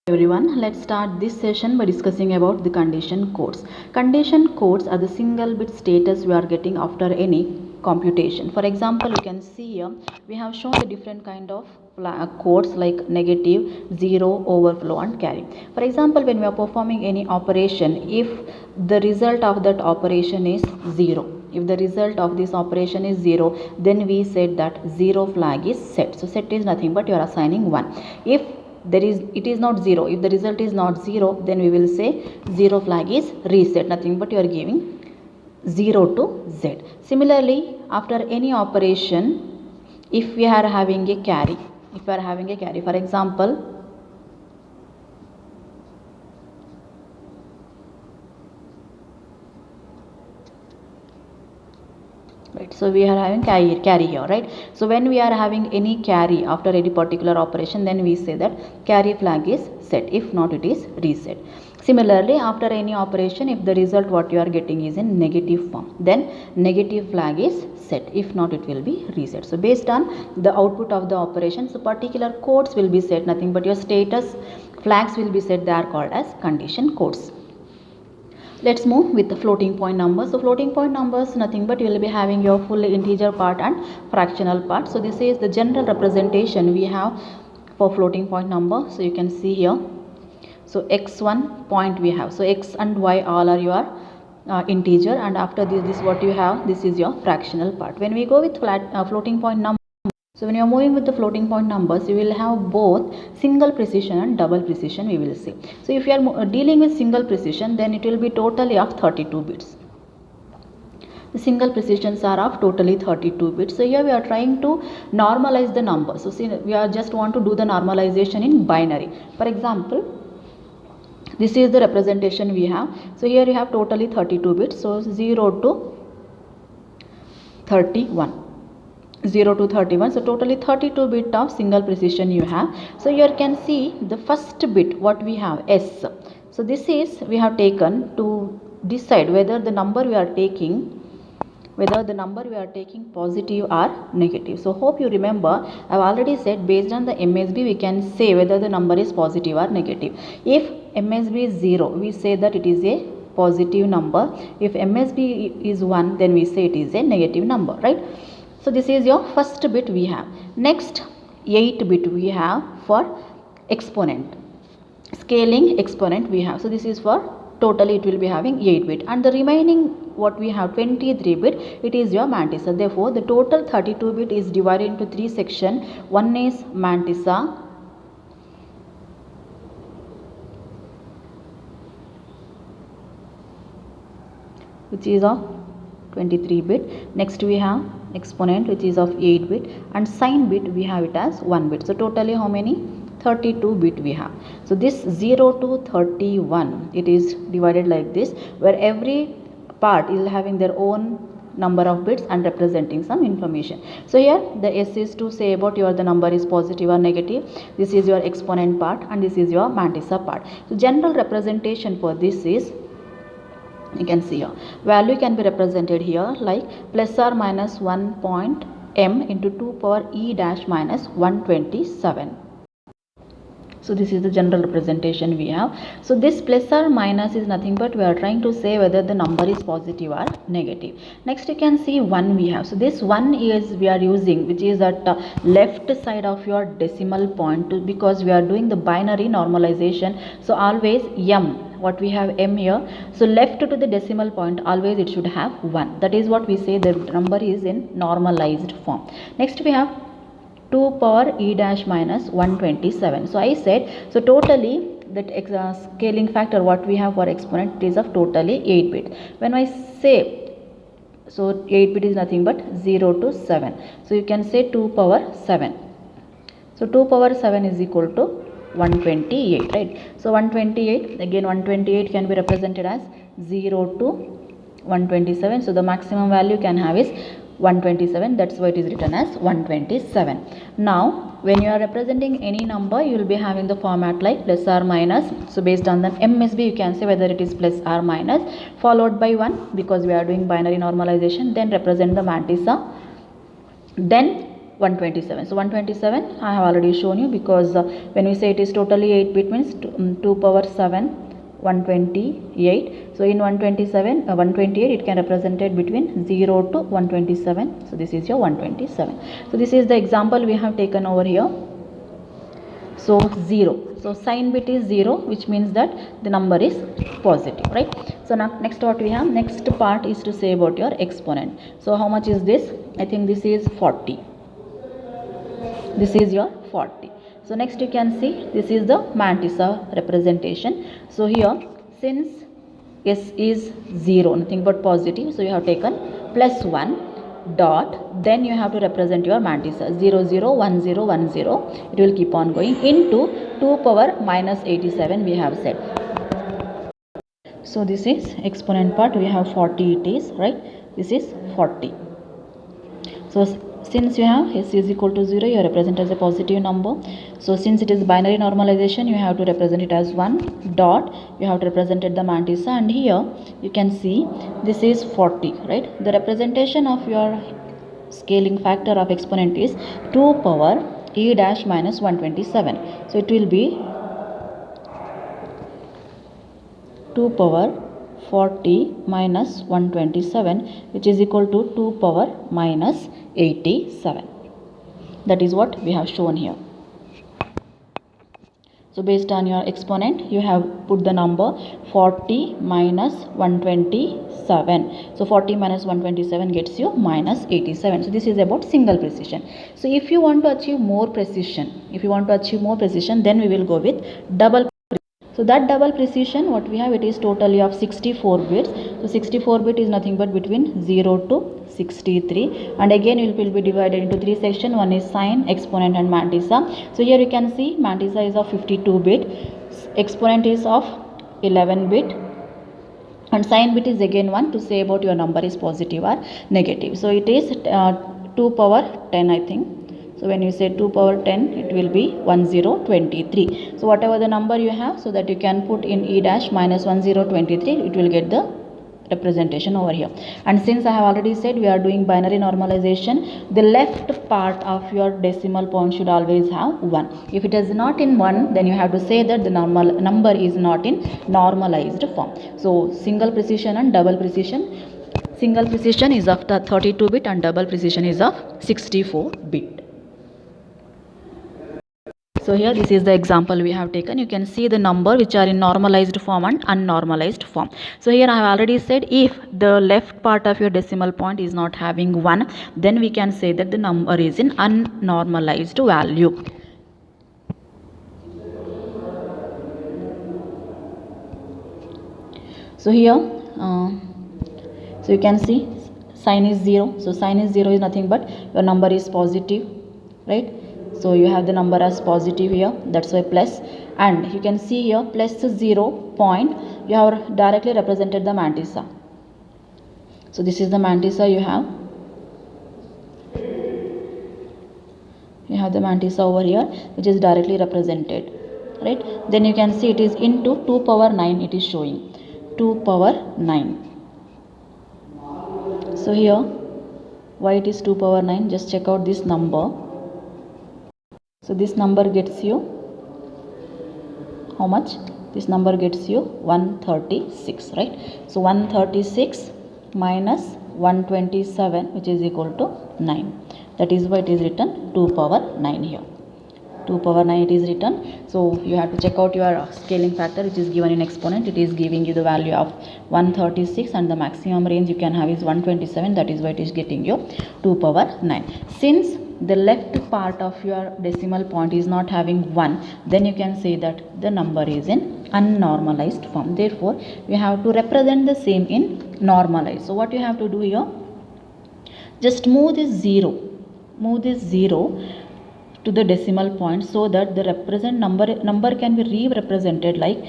Everyone, let's start this session by discussing about the condition codes. Condition codes are the single bit status we are getting after any computation. For example, you can see here we have shown the different kind of codes like negative, zero, overflow and carry. For example, when we are performing any operation, if the result of that operation is 0, if the result of this operation is 0, then we said that 0 flag is set. So set is nothing but you are assigning 1. If it is not 0, if the result is not 0, then we will say 0 flag is reset, nothing but you are giving 0 to z. Similarly, after any operation, if we are having a carry, for example, right, so we are having carry here, right? So when we are having any carry after any particular operation, then we say that carry flag is set, if not it is reset. Similarly, after any operation, if the result what you are getting is in negative form, then negative flag is set, if not it will be reset. So based on the output of the operation, so particular codes will be set, nothing but your status flags will be set, they are called as condition codes. Let's move with the floating point numbers. So floating point numbers, nothing but you will be having your full integer part and fractional part. So this is the general representation we have for floating point number. So you can see here, so x1 point we have, so x and y all are your integer, and after this what you have, this is your fractional part. When we go with floating point number, so when you are moving with the floating point numbers, you will have both single precision and double precision, we will see. So if you are dealing with single precision, then it will be totally of 32 bits. The single precisions are of totally 32 bits. So here we are trying to normalize the number. So see, we are just want to do the normalization in binary. For example, this is the representation we have. So here you have totally 32 bits. So 0 to 31. 0 to 31, so totally 32 bit of single precision you have. So here you can see the first bit what we have, s. So this is we have taken to decide whether the number we are taking positive or negative. So hope you remember, I have already said based on the MSB we can say whether the number is positive or negative. If MSB is 0, we say that it is a positive number. If MSB is 1, then we say it is a negative number, right? So this is your first bit we have. Next 8 bit we have for exponent, scaling exponent we have. So this is for totally it will be having 8 bit, and the remaining what we have 23 bit, it is your mantissa. Therefore the total 32 bit is divided into 3 sections. One is mantissa, which is of 23 bit. Next we have exponent, which is of 8 bit, and sign bit we have it as 1 bit. So totally how many? 32 bit we have. So this 0 to 31, it is divided like this, where every part is having their own number of bits and representing some information. So here the s is to say about your the number is positive or negative. This is your exponent part, and this is your mantissa part. So general representation for this is, you can see here value can be represented here like plus or minus 1 point m into 2 power e dash minus 127. So this is the general representation we have. So this plus or minus is nothing but we are trying to say whether the number is positive or negative. Next you can see 1 we have. So this 1 is we are using, which is at left side of your decimal point because we are doing the binary normalization. So always m, what we have m here, so left to the decimal point always it should have 1. That is what we say the number is in normalized form. Next we have 2 power e dash minus 127. So I said, so totally that scaling factor what we have for exponent is of totally 8 bit. When I say, so 8 bit is nothing but 0 to 7. So you can say 2 power 7. So 2 power 7 is equal to 128, right? So 128, again 128 can be represented as 0 to 127. So the maximum value can have is 127. That's why it is written as 127. Now when you are representing any number, you will be having the format like plus or minus. So based on the MSB, you can say whether it is plus or minus, followed by 1 because we are doing binary normalization. Then represent the mantissa. Then 127. So 127 I have already shown you, because when we say it is totally 8 bit means 2 power 7 128. So in 128 it can represented between 0 to 127. So this is your 127. So this is the example we have taken over here. So 0, so sign bit is 0, which means that the number is positive, right? So now next what we have, next part is to say about your exponent. So how much is this? I think this is 40. This is your 40. So next you can see this is the mantissa representation. So here, since s is 0, nothing but positive, so you have taken plus 1 dot, then you have to represent your mantissa 0 0 1 0 1 0. It will keep on going into 2 power minus 87 we have said. So this is exponent part, we have 40 it is, right? This is 40. So since you have s is equal to 0, you represent as a positive number. So since it is binary normalization, you have to represent it as 1 dot, you have to represent the mantissa, and here you can see this is 40, right? The representation of your scaling factor of exponent is 2 power e dash minus 127. So it will be 2 power 40 minus 127, which is equal to 2 power minus 87. That is what we have shown here. So based on your exponent, you have put the number 40 minus 127. So 40 minus 127 gets you minus 87. So this is about single precision. So if you want to achieve more precision, then we will go with double. So that double precision, what we have, it is totally of 64 bits. So 64 bit is nothing but between 0 to 63, and again it will be divided into 3 sections. One is sign, exponent and mantissa. So here you can see mantissa is of 52 bit, exponent is of 11 bit, and sign bit is again 1 to say about your number is positive or negative. So it is 2 power 10, I think. So when you say 2 power 10, it will be 1023. So whatever the number you have, so that you can put in e dash minus 1023, it will get the representation over here. And since I have already said we are doing binary normalization, the left part of your decimal point should always have 1. If it is not in 1, then you have to say that the normal number is not in normalized form. So single precision and double precision. Single precision is of the 32 bit and double precision is of 64 bit. So here this is the example we have taken. You can see the number which are in normalized form and unnormalized form. So here I have already said if the left part of your decimal point is not having 1, then we can say that the number is in unnormalized value. So here, so you can see sign is 0. So sign is 0 is nothing but your number is positive, right? So you have the number as positive here, that's why plus. And you can see here plus 0 point, you have directly represented the mantissa. So this is the mantissa you have. You have the mantissa over here, which is directly represented, right? Then you can see it is into 2 power 9, it is showing 2 power 9. So here, why it is 2 power 9? Just check out this number. So this number gets you how much? This number gets you 136, right? So 136 minus 127, which is equal to 9. That is why it is written 2 power 9 here. 2 power 9 it is written. So you have to check out your scaling factor, which is given in exponent. It is giving you the value of 136 and the maximum range you can have is 127. That is why it is getting you 2 power 9. Since the left part of your decimal point is not having 1, then you can say that the number is in unnormalized form. Therefore, you have to represent the same in normalized. So what you have to do here, just move this 0 to the decimal point, so that the represent number can be re-represented like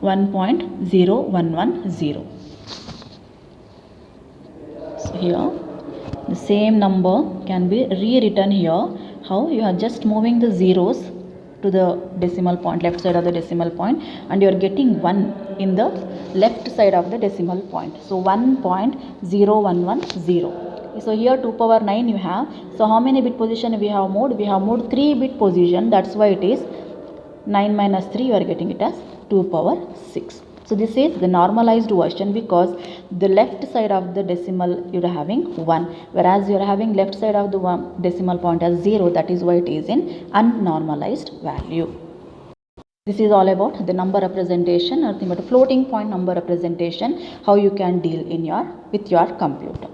1.0110. So here the same number can be rewritten here. How? You are just moving the zeros to the decimal point, left side of the decimal point, and you are getting 1 in the left side of the decimal point. So 1.0110. So here 2 power 9 you have. So how many bit position we have moved? We have moved 3 bit position. That's why it is 9 minus 3, you are getting it as 2 power 6. So this is the normalized version because the left side of the decimal you are having 1, whereas you are having left side of the decimal point as 0. That is why it is in unnormalized value. This is all about the number representation, nothing but floating point number representation, how you can deal in with your computer.